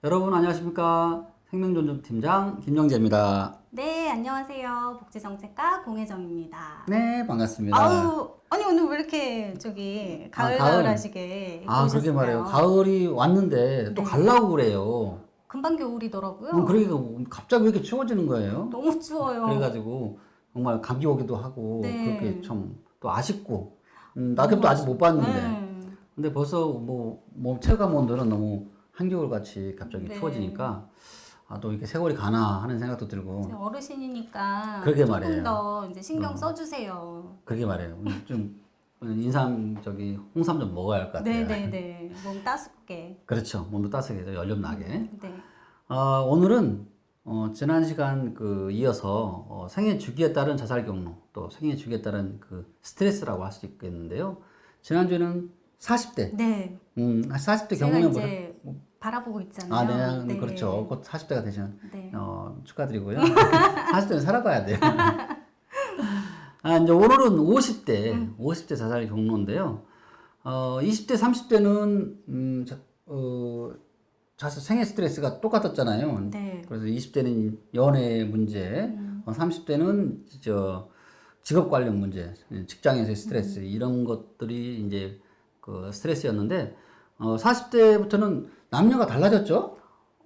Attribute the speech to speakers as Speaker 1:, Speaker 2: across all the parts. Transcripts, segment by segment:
Speaker 1: 여러분 안녕하십니까? 생명존중팀장 김영재입니다.
Speaker 2: 네, 안녕하세요. 복지정책과 공혜정입니다.
Speaker 1: 네, 반갑습니다.
Speaker 2: 아니 오늘 왜 이렇게 가을 하시게 입고
Speaker 1: 그러게
Speaker 2: 오셨어요?
Speaker 1: 말해요. 가을이 왔는데 또
Speaker 2: 네.
Speaker 1: 가려고 그래요.
Speaker 2: 금방 겨울이더라고요.
Speaker 1: 그러니까 갑자기 왜 이렇게 추워지는 거예요?
Speaker 2: 너무 추워요.
Speaker 1: 그래가지고 정말 감기 오기도 하고
Speaker 2: 네.
Speaker 1: 그렇게 참 또 아쉽고 낙엽도 아직 못 봤는데
Speaker 2: 네.
Speaker 1: 근데 벌써 체감 온도는 너무 한겨울 같이 갑자기
Speaker 2: 네.
Speaker 1: 추워지니까 또 이렇게 세월이 가나 하는 생각도 들고
Speaker 2: 이제 어르신이니까
Speaker 1: 그러게
Speaker 2: 조금
Speaker 1: 말이에요.
Speaker 2: 더 이제 신경 써주세요.
Speaker 1: 그러게 말해요. 좀 홍삼 좀 먹어야 할 것 같아요.
Speaker 2: 네네네. 몸 따숩게.
Speaker 1: 그렇죠. 몸도 따뜻하게 연료 나게.
Speaker 2: 네.
Speaker 1: 오늘은 지난 시간 이어서 생애 주기에 따른 자살 경로, 또 생애 주기에 따른 스트레스라고 할 수 있겠는데요. 지난주에는 40대.
Speaker 2: 네.
Speaker 1: 40대
Speaker 2: 제가
Speaker 1: 경험을
Speaker 2: 이제 바라보고 있잖아요.
Speaker 1: 네, 그렇죠. 곧 40대가 되시는
Speaker 2: 네.
Speaker 1: 축하드리고요. 40대는 살아봐야 돼요. 이제 오늘은 50대 자살 경로인데요. 20대, 30대는 생애 스트레스가 똑같았잖아요.
Speaker 2: 네.
Speaker 1: 그래서 20대는 연애 문제, 30대는 직업 관련 문제, 직장에서의 스트레스 이런 것들이 이제 스트레스였는데 40대부터는 남녀가 달라졌죠.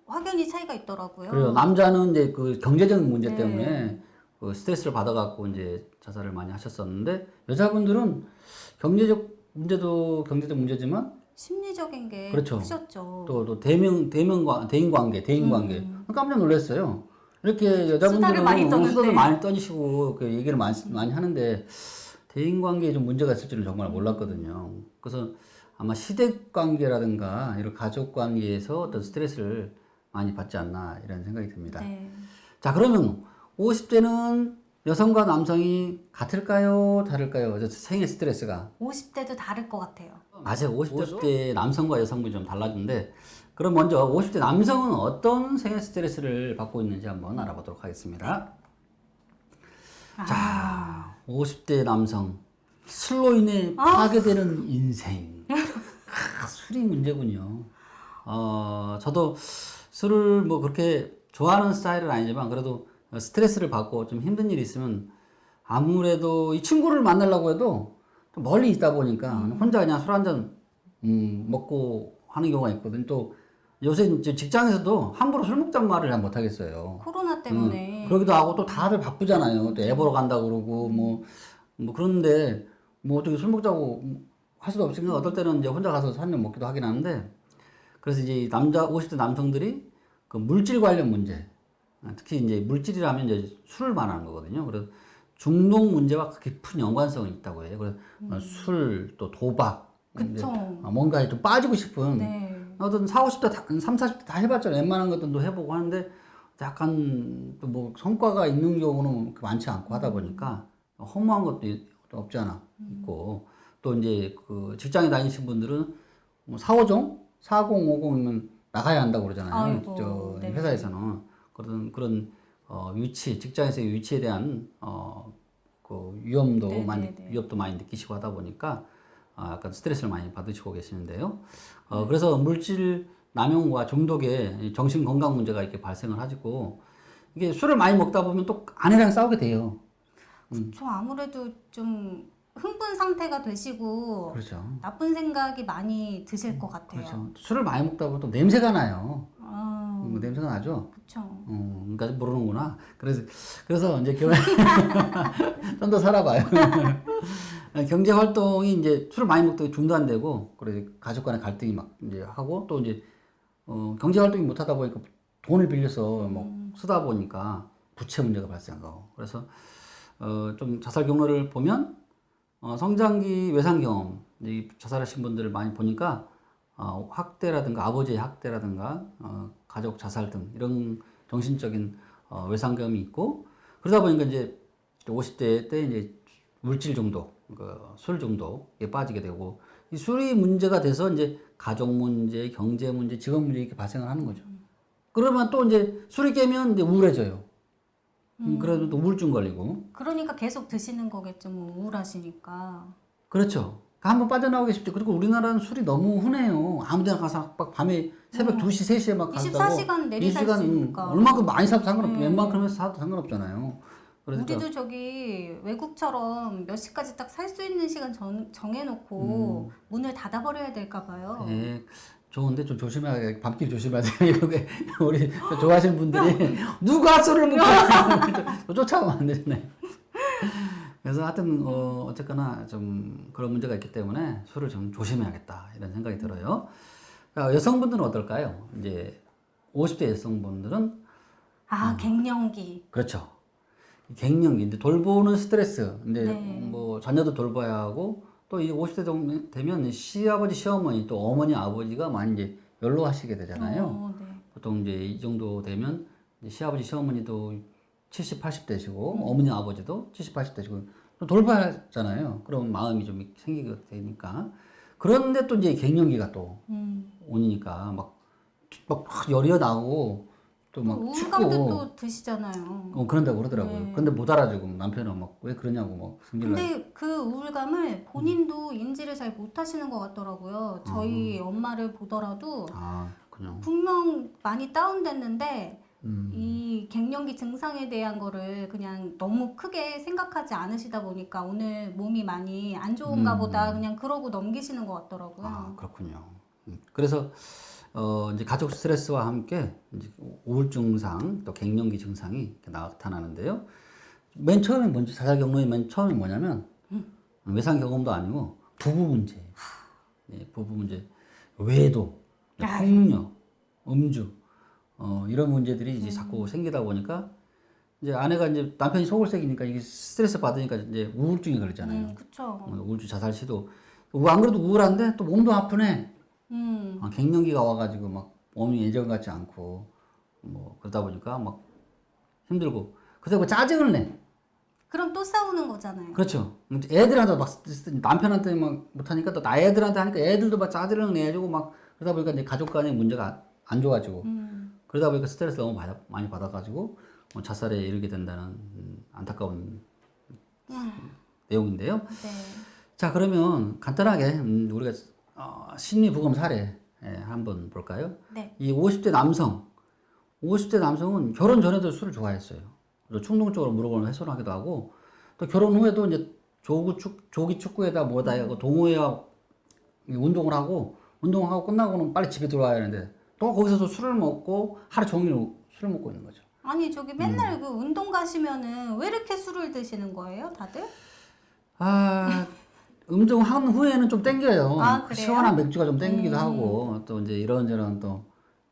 Speaker 2: 확연히 차이가 있더라고요.
Speaker 1: 그래요. 남자는 이제 경제적인 문제
Speaker 2: 네.
Speaker 1: 때문에 스트레스를 받아갖고 이제 자살을 많이 하셨었는데 여자분들은 경제적 문제지만
Speaker 2: 심리적인 게
Speaker 1: 그렇죠.
Speaker 2: 크셨죠.
Speaker 1: 또 대인 관계 깜짝 놀랐어요. 이렇게 여자분들은 수다를 많이 떠니시고 얘기를 많이 하는데 대인 관계에 좀 문제가 있을 줄은 정말 몰랐거든요. 그래서 아마 시댁 관계라든가 이런 가족 관계에서 어떤 스트레스를 많이 받지 않나 이런 생각이 듭니다.
Speaker 2: 네.
Speaker 1: 자, 그러면 50대는 여성과 남성이 같을까요? 다를까요? 생애 스트레스가.
Speaker 2: 50대도 다를 것 같아요.
Speaker 1: 맞아요. 50대 남성과 여성분이 좀 달라진데 그럼 먼저 50대 남성은 어떤 생애 스트레스를 받고 있는지 한번 알아보도록 하겠습니다. 자, 50대 남성. 술로 인해 파괴되는 인생. 술이 문제군요. 저도 술을 그렇게 좋아하는 스타일은 아니지만 그래도 스트레스를 받고 좀 힘든 일이 있으면 아무래도 이 친구를 만나려고 해도 좀 멀리 있다 보니까 혼자 그냥 술 한잔 먹고 하는 경우가 있거든요. 또 요새 이제 직장에서도 함부로 술 먹자는 말을 잘 못하겠어요.
Speaker 2: 코로나 때문에.
Speaker 1: 그러기도 하고 또 다들 바쁘잖아요. 또 애 보러 간다고 그러고 그런데 어떻게 술 먹자고 할 수도 없으니까 어떨 때는 이제 혼자 가서 한 잔 먹기도 하긴 하는데 그래서 이제 50대 남성들이 물질 관련 문제 특히 이제 물질이라면 이제 술을 말하는 거거든요. 그래서 중독 문제와 깊은 연관성이 있다고 해요. 그래서 술, 또 도박,
Speaker 2: 그쵸.
Speaker 1: 뭔가에 좀 빠지고 싶은
Speaker 2: 네.
Speaker 1: 어떤 40, 40대 다 해봤잖아요. 웬만한 것들도 해보고 하는데 약간 또 성과가 있는 경우는 많지 않고 하다 보니까 허무한 것도 없지 않아 있고 또 이제 직장에 다니신 분들은 450, 4050이면 나가야 한다고 그러잖아요.
Speaker 2: 아이고, 네.
Speaker 1: 회사에서는 그런 직장에서의 위치에 대한 위험도 위협도 많이 느끼시고 하다 보니까 약간 스트레스를 많이 받으시고 계시는데요. 그래서 물질 남용과 중독에 정신 건강 문제가 이렇게 발생을 하고 이게 술을 많이 먹다 보면 또 아내랑 싸우게 돼요.
Speaker 2: 그렇죠. 아무래도 좀 흥분 상태가 되시고
Speaker 1: 그렇죠.
Speaker 2: 나쁜 생각이 많이 드실 것 같아요.
Speaker 1: 그렇죠. 술을 많이 먹다 보면 또 냄새가 나요. 냄새가 나죠?
Speaker 2: 그렇죠.
Speaker 1: 그러니까 모르는구나. 그래서 이제 좀 더 살아봐요. 경제 활동이 이제 술을 많이 먹다 중단되고, 그래서 가족 간의 갈등이 막 이제 하고, 또 이제, 경제 활동이 못 하다 보니까 돈을 빌려서 쓰다 보니까 부채 문제가 발생하고. 그래서, 좀 자살 경로를 보면, 성장기 외상 경험, 이 자살하신 분들을 많이 보니까, 학대라든가 아버지의 학대라든가 가족 자살 등 이런 정신적인 외상 경험이 있고 그러다 보니까 이제 50대 때 이제 물질 중독, 술 중독에 빠지게 되고 이 술이 문제가 돼서 이제 가족 문제, 경제 문제, 직업 문제 이렇게 발생을 하는 거죠. 그러면 또 이제 술이 깨면 이제 우울해져요. 그래도 또 우울증 걸리고.
Speaker 2: 그러니까 계속 드시는 거겠죠. 우울하시니까.
Speaker 1: 그렇죠. 한번 빠져나오기 쉽죠. 그리고 우리나라는 술이 너무 흔해요. 아무데나 가서 막 밤에 새벽 2시, 3시에 막 가서
Speaker 2: 24시간 내리살 수 있으니까.
Speaker 1: 얼마큼 많이 사도 상관없고 웬만큼 해서 사도 상관없잖아요. 그러니까
Speaker 2: 우리도 저기 외국처럼 몇 시까지 딱 살 수 있는 시간 정해놓고 문을 닫아버려야 될까 봐요.
Speaker 1: 예, 좋은데 좀 조심해야 밤길 조심하세요. 이게 우리 좋아하시는 분들이 누가 술을 먹고 쫓아오면 안 되네. 그래서 하여튼 어쨌거나 좀 그런 문제가 있기 때문에 술을 좀 조심해야겠다 이런 생각이 들어요. 그러니까 여성분들은 어떨까요? 이제 50대 여성분들은
Speaker 2: 갱년기.
Speaker 1: 그렇죠. 갱년기, 이제 돌보는 스트레스, 이제
Speaker 2: 네.
Speaker 1: 뭐 자녀도 돌봐야 하고 또 이 50대 정도 되면 시아버지, 시어머니 또 어머니, 아버지가 많이 이제 연로하시게 되잖아요.
Speaker 2: 네.
Speaker 1: 보통 이제 이 정도 되면 이제 시아버지, 시어머니도 70, 80 되시고 어머니, 아버지도 70, 80 되시고 또 돌봐야 하잖아요. 그럼 마음이 좀 생기게 되니까. 그런데 또 이제 갱년기가 또 오니까 막 열이 나고 또 막
Speaker 2: 우울감도
Speaker 1: 춥고
Speaker 2: 또 드시잖아요.
Speaker 1: 그런다고 그러더라고요.
Speaker 2: 네.
Speaker 1: 근데 못 알아주고 남편은 막 왜 그러냐고 막 승질나고.
Speaker 2: 근데 그 우울감을 본인도 인지를 잘 못하시는 것 같더라고요. 저희 엄마를 보더라도
Speaker 1: 그냥.
Speaker 2: 분명 많이 다운됐는데 이 갱년기 증상에 대한 거를 그냥 너무 크게 생각하지 않으시다 보니까 오늘 몸이 많이 안 좋은가 보다 그냥 그러고 넘기시는 것 같더라고요.
Speaker 1: 그렇군요. 그래서 이제 가족 스트레스와 함께 이제 우울증 증상 또 갱년기 증상이 이렇게 나타나는데요. 맨 처음에 먼저 자살 경로의 맨 처음에 뭐냐면 외상 경험도 아니고 부부 문제, 부부 문제, 외도, 폭력, 음주 이런 문제들이 이제 자꾸 생기다 보니까 이제 아내가 이제 남편이 속을 새기니까 이게 스트레스 받으니까 이제 우울증이 걸리잖아요.
Speaker 2: 그쵸.
Speaker 1: 우울증 자살 시도 안 그래도 우울한데 또 몸도 아프네. 갱년기가 와가지고 막 몸이 예전 같지 않고 뭐 그러다 보니까 막 힘들고 그러다 짜증을 내.
Speaker 2: 그럼 또 싸우는 거잖아요.
Speaker 1: 그렇죠. 애들한테 막 남편한테 막 못하니까 또 나 애들한테 하니까 애들도 막 짜증을 내주고 막 그러다 보니까 이제 가족 간의 문제가 안 좋아지고 그러다 보니까 스트레스 너무 많이 받아가지고 자살에 이르게 된다는 안타까운 내용인데요.
Speaker 2: 네.
Speaker 1: 자, 그러면 간단하게 우리가 심리 부검 사례 한번 볼까요?
Speaker 2: 네.
Speaker 1: 이 50대 남성은 결혼 전에도 술을 좋아했어요. 그래서 충동적으로 무릎을 훼손하기도 하고 또 결혼 후에도 이제 조기 축구에다 뭐다 하고 동호회와 운동을 하고 끝나고는 빨리 집에 들어와야 하는데 또 거기서도 술을 먹고 하루 종일 술을 먹고 있는 거죠.
Speaker 2: 아니 저기 맨날 그 운동 가시면은 왜 이렇게 술을 드시는 거예요, 다들?
Speaker 1: 운동한 후에는 좀 땡겨요.
Speaker 2: 그래요?
Speaker 1: 시원한 맥주가 좀 땡기기도 하고 또 이제 이런저런 또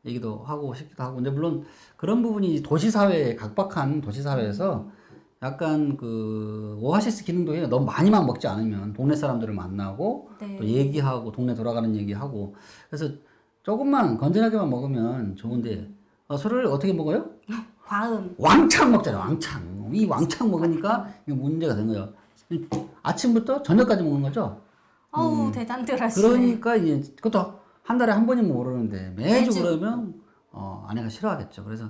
Speaker 1: 얘기도 하고 싶기도 하고. 근데 물론 그런 부분이 각박한 도시 사회에서 약간 그 오아시스 기능도 해요. 너무 많이만 먹지 않으면 동네 사람들을 만나고
Speaker 2: 네.
Speaker 1: 또 얘기하고 동네 돌아가는 얘기하고 그래서 조금만 건전하게만 먹으면 좋은데 술을 어떻게 먹어요?
Speaker 2: 과음.
Speaker 1: 왕창 먹잖아요. 왕창. 이 왕창 먹으니까 이게 문제가 된 거예요. 아침부터 저녁까지 먹는 거죠.
Speaker 2: 어우 대단들하시네.
Speaker 1: 그러니까 이제 그것도 한 달에 한 번이면 모르는데 매주 그러면 아내가 싫어하겠죠. 그래서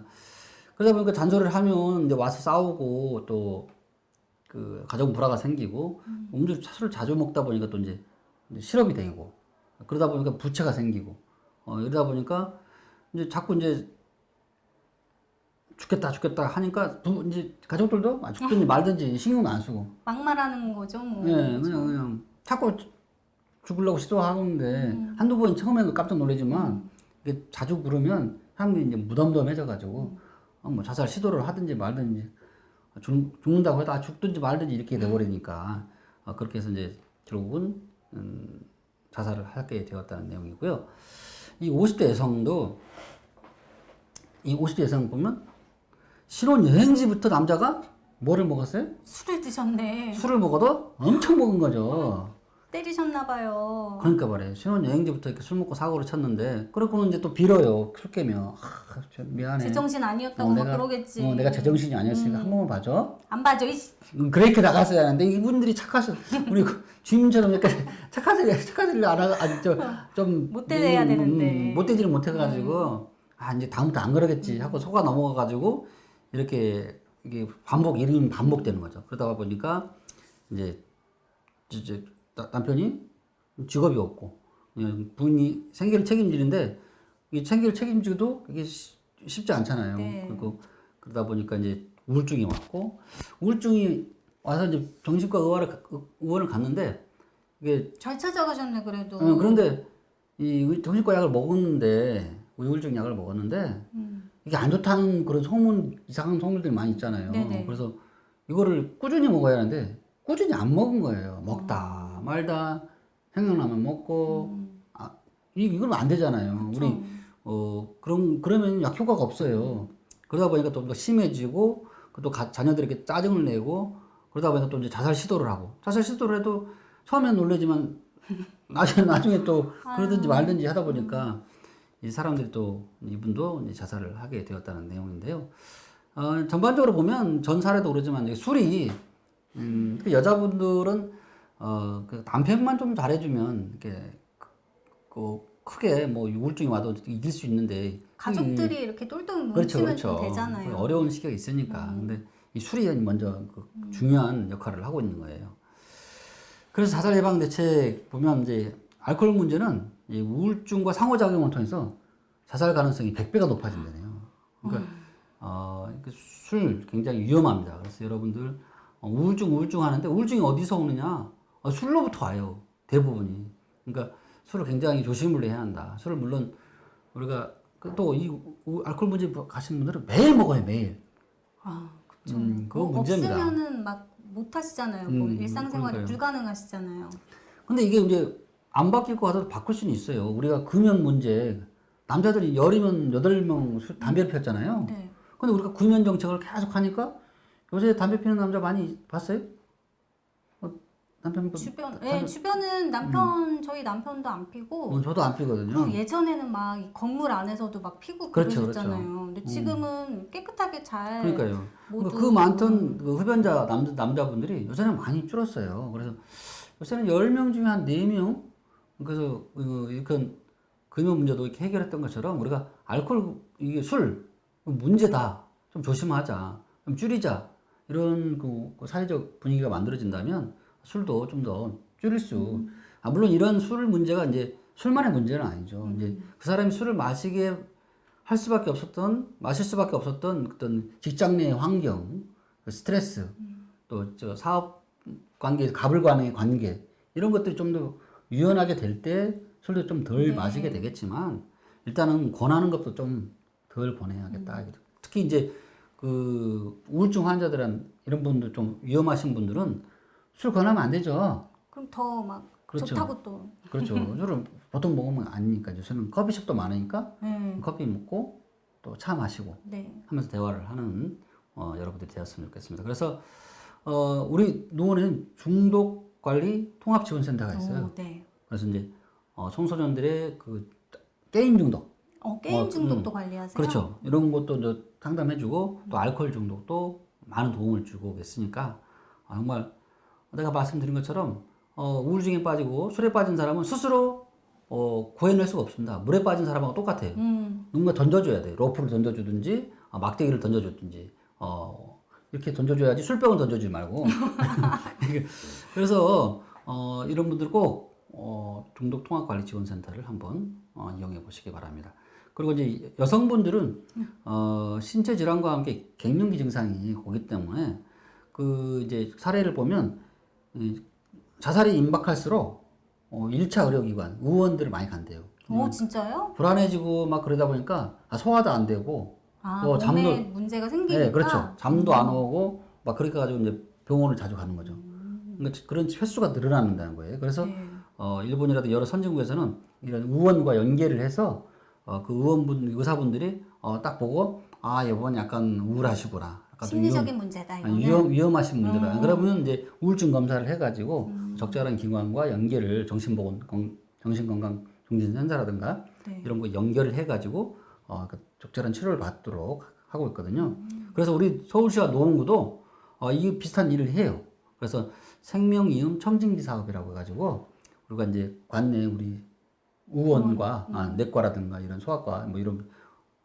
Speaker 1: 그러다 보니까 잔소리를 하면 이제 와서 싸우고 또 그 가정 불화가 생기고 술을 자주 먹다 보니까 또 이제 실업이 되고 그러다 보니까 부채가 생기고 이러다 보니까 이제 자꾸 이제 죽겠다 하니까 이제 가족들도 죽든지 말든지 신경도 안 쓰고
Speaker 2: 막말하는 거죠, 뭐.
Speaker 1: 네, 그냥 자꾸 죽으려고 시도하는데 한두 번 처음에는 깜짝 놀라지만 이게 자주 그러면 사람들이 이제 무덤덤해져가지고 뭐 자살 시도를 하든지 말든지 죽는다고 해도 죽든지 말든지 이렇게 돼버리니까 그렇게 해서 이제 결국은 자살을 하게 되었다는 내용이고요. 이 50대 여성 보면 신혼 여행지부터 남자가 뭐를 먹었어요?
Speaker 2: 술을 드셨네.
Speaker 1: 술을 먹어도 엄청 먹은 거죠.
Speaker 2: 때리셨나 봐요.
Speaker 1: 그러니까 말이에요. 신혼여행지부터 이렇게 술 먹고 사고를 쳤는데, 그러고는 이제 또 빌어요. 술 깨면. 미안해.
Speaker 2: 제정신 아니었다고 막 그러겠지.
Speaker 1: 내가 제정신이 아니었으니까 한 번만 봐줘.
Speaker 2: 안 봐줘, 이씨.
Speaker 1: 그렇게 나갔어야 하는데, 이분들이 우리 주임처럼 이렇게 착하지를 좀.
Speaker 2: 못돼야 되는데.
Speaker 1: 못되지를 못해가지고, 이제 다음부터 안 그러겠지 하고 속아 넘어가가지고, 이렇게, 이게 반복되는 거죠. 그러다 보니까, 이제 남편이 직업이 없고 그냥 본인이 생계를 책임지는데 이 생계를 책임지기도 이게 쉽지 않잖아요.
Speaker 2: 네.
Speaker 1: 그리고 그러다 보니까 이제 우울증이 왔고 우울증이 와서 이제 정신과 의원을 갔는데 이게
Speaker 2: 잘 찾아가셨네 그래도.
Speaker 1: 그런데 이 정신과 약을 먹었는데 우울증 약을 먹었는데 이게 안 좋다는 그런 소문 이상한 소문들이 많이 있잖아요.
Speaker 2: 네네.
Speaker 1: 그래서 이거를 꾸준히 먹어야 하는데 꾸준히 안 먹은 거예요. 먹다 말다 생각나면 먹고 이건 안 되잖아요.
Speaker 2: 그쵸.
Speaker 1: 우리 그러면 약 효과가 없어요. 그러다 보니까 또 심해지고 또 자녀들에게 짜증을 내고 그러다 보니까 또 이제 자살 시도를 하고 자살 시도를 해도 처음엔 놀라지만 나중에 또 그러든지 말든지 하다 보니까 이 사람들이 또 이분도 이제 자살을 하게 되었다는 내용인데요. 전반적으로 보면 전 사례도 그러지만 이제 술이 그 여자분들은 그 남편만 좀 잘해주면 이렇게 크게 뭐 우울증이 와도 이길 수 있는데
Speaker 2: 가족들이 이렇게 똘똘
Speaker 1: 그렇죠,
Speaker 2: 뭉치면 좀
Speaker 1: 그렇죠.
Speaker 2: 되잖아요.
Speaker 1: 어려운 시기가 있으니까. 근데 이 술이 먼저 그 중요한 역할을 하고 있는 거예요. 그래서 자살 예방 대책 보면 이제 알코올 문제는 이 우울증과 상호작용을 통해서 자살 가능성이 100배가 높아진다네요. 그러니까 술 굉장히 위험합니다. 그래서 여러분들 우울증 하는데 우울증이 어디서 오느냐? 술로부터 와요. 대부분이. 그러니까 술을 굉장히 조심을 해야 한다. 술을 물론 우리가 또 이 알코올 문제 가신 분들은 매일 먹어요, 매일.
Speaker 2: 아, 그쵸.
Speaker 1: 그거 문제입니다.
Speaker 2: 없으면은 막 못 하시잖아요. 뭐 일상생활이
Speaker 1: 그러니까요.
Speaker 2: 불가능하시잖아요.
Speaker 1: 근데 이게 이제 안 바뀔 것 같아도 바꿀 수는 있어요. 우리가 금연 문제, 남자들이 열이면 8명 담배를 피웠잖아요.
Speaker 2: 네.
Speaker 1: 근데 우리가 금연 정책을 계속 하니까 요새 담배 피우는 남자 많이 봤어요? 남편
Speaker 2: 주변은 저희 남편도 안 피고
Speaker 1: 저도 안 피거든요.
Speaker 2: 예전에는 막 이 건물 안에서도 막 피고
Speaker 1: 그렇죠,
Speaker 2: 그러셨잖아요. 근데 지금은 깨끗하게 잘
Speaker 1: 그러니까요.
Speaker 2: 모두
Speaker 1: 그 많던 그 흡연자 남자분들이 요새는 많이 줄었어요. 그래서 요새는 10명 중에 한 4명 그래서 이렇게 금연 문제도 이렇게 해결했던 것처럼 우리가 알코올 이게 술 문제다. 좀 조심하자. 좀 줄이자. 이런 그 사회적 분위기가 만들어진다면 술도 좀 더 줄일 수. 물론 이런 술 문제가 이제 술만의 문제는 아니죠. 이제 그 사람이 술을 마시게 마실 수밖에 없었던 어떤 직장 내 환경, 그 스트레스, 또 저 사업 관계, 가불간의 관계 이런 것들이 좀 더 유연하게 될 때 술도 좀 덜 마시게 되겠지만 일단은 권하는 것도 좀 덜 권해야겠다. 특히 이제 그 우울증 환자들은 이런 분들 좀 위험하신 분들은 술 권하면 안 되죠.
Speaker 2: 그럼 더 막
Speaker 1: 그렇죠.
Speaker 2: 좋다고 또.
Speaker 1: 그렇죠. 술을 보통 먹으면 아니니까 요새는 커피숍도 많으니까
Speaker 2: 네.
Speaker 1: 커피 먹고 또 차 마시고
Speaker 2: 네.
Speaker 1: 하면서 대화를 하는 여러분들이 되었으면 좋겠습니다. 그래서 우리 노원에는 중독 관리 통합 지원센터가 있어요.
Speaker 2: 네.
Speaker 1: 그래서 이제 청소년들의 그 게임 중독,
Speaker 2: 게임 중독도 관리하세요?
Speaker 1: 그렇죠. 이런 것도 이제 상담해주고 또 알코올 중독도 많은 도움을 주고 있으니까 정말 내가 말씀드린 것처럼 우울증에 빠지고 술에 빠진 사람은 스스로 구해낼 수가 없습니다. 물에 빠진 사람하고 똑같아요. 누군가 던져줘야 돼. 로프를 던져주든지 막대기를 던져주든지 이렇게 던져줘야지 술병을 던져주지 말고. 그래서 이런 분들 꼭 중독 통합 관리 지원센터를 한번 이용해 보시기 바랍니다. 그리고 이제 여성분들은 신체 질환과 함께 갱년기 증상이 오기 때문에 그 이제 사례를 보면 자살이 임박할수록 1차 의료기관 의원들을 많이 간대요.
Speaker 2: 진짜요?
Speaker 1: 불안해지고 막 그러다 보니까 소화도 안 되고
Speaker 2: 몸에
Speaker 1: 잠도
Speaker 2: 문제가 생기니까.
Speaker 1: 네, 그렇죠. 잠도 안 오고 막 그렇게 가지고 이제 병원을 자주 가는 거죠. 그러니까 그런 횟수가 늘어난다는 거예요. 그래서 일본이라도 여러 선진국에서는 이런 의원과 연계를 해서 그 의사분들이 딱 보고 이번 약간 우울하시구나. 약간 좀
Speaker 2: 심리적인 문제다 이거는.
Speaker 1: 위험하신 문제다. 그러면 이제 우울증 검사를 해가지고 적절한 기관과 연계를 정신건강중진센터라든가 이런 거 연결을 해가지고 그 적절한 치료를 받도록 하고 있거든요. 그래서 우리 서울시와 노원구도 이 비슷한 일을 해요. 그래서 생명이음 청진기 사업이라고 해가지고 우리가 이제 관내 우리 의원과 내과라든가 이런 소아과 뭐 이런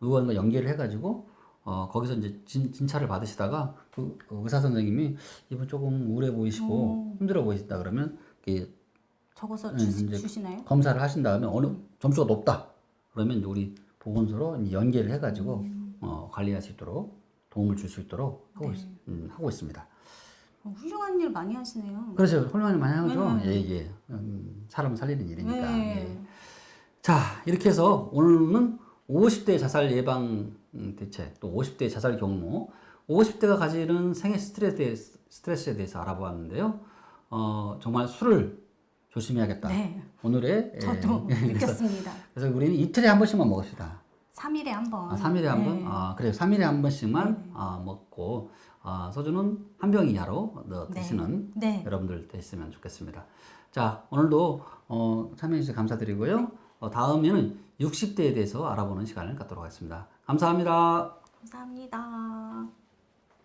Speaker 1: 의원과 연계를 해가지고 거기서 이제 진찰을 받으시다가 그 의사 선생님이 이분 조금 우울해 보이시고 힘들어 보이신다 그러면
Speaker 2: 적어서
Speaker 1: 이제
Speaker 2: 주시나요?
Speaker 1: 검사를 하신 다음에 어느 점수가 높다. 그러면 이제 우리 보건소로 이제 연계를 해가지고 관리할 수 있도록 도움을 줄 수 있도록 하고 있습니다.
Speaker 2: 훌륭한 일 많이 하시네요.
Speaker 1: 그렇죠. 홀만이 많이 하죠. 예, 예. 사람 살리는 일이니까. 예. 자, 이렇게 해서 오늘은 50대 자살 예방 대책, 또 50대 자살 경로, 50대가 가지는 생애 스트레스에 대해서 알아보았는데요. 정말 술을 조심해야겠다.
Speaker 2: 네.
Speaker 1: 오늘의
Speaker 2: 저도 느꼈습니다.
Speaker 1: 그래서 우리는 이틀에 한 번씩만 먹읍시다.
Speaker 2: 3일에 한 번.
Speaker 1: 3일에 한 번?
Speaker 2: 네.
Speaker 1: 그래요. 3일에 한 번씩만 먹고 소주는 한 병 이하로 드시는
Speaker 2: 네.
Speaker 1: 여러분들 되셨으면 좋겠습니다. 자, 오늘도 참여해 주셔서 감사드리고요. 다음에는 60대에 대해서 알아보는 시간을 갖도록 하겠습니다. 감사합니다.
Speaker 2: 감사합니다.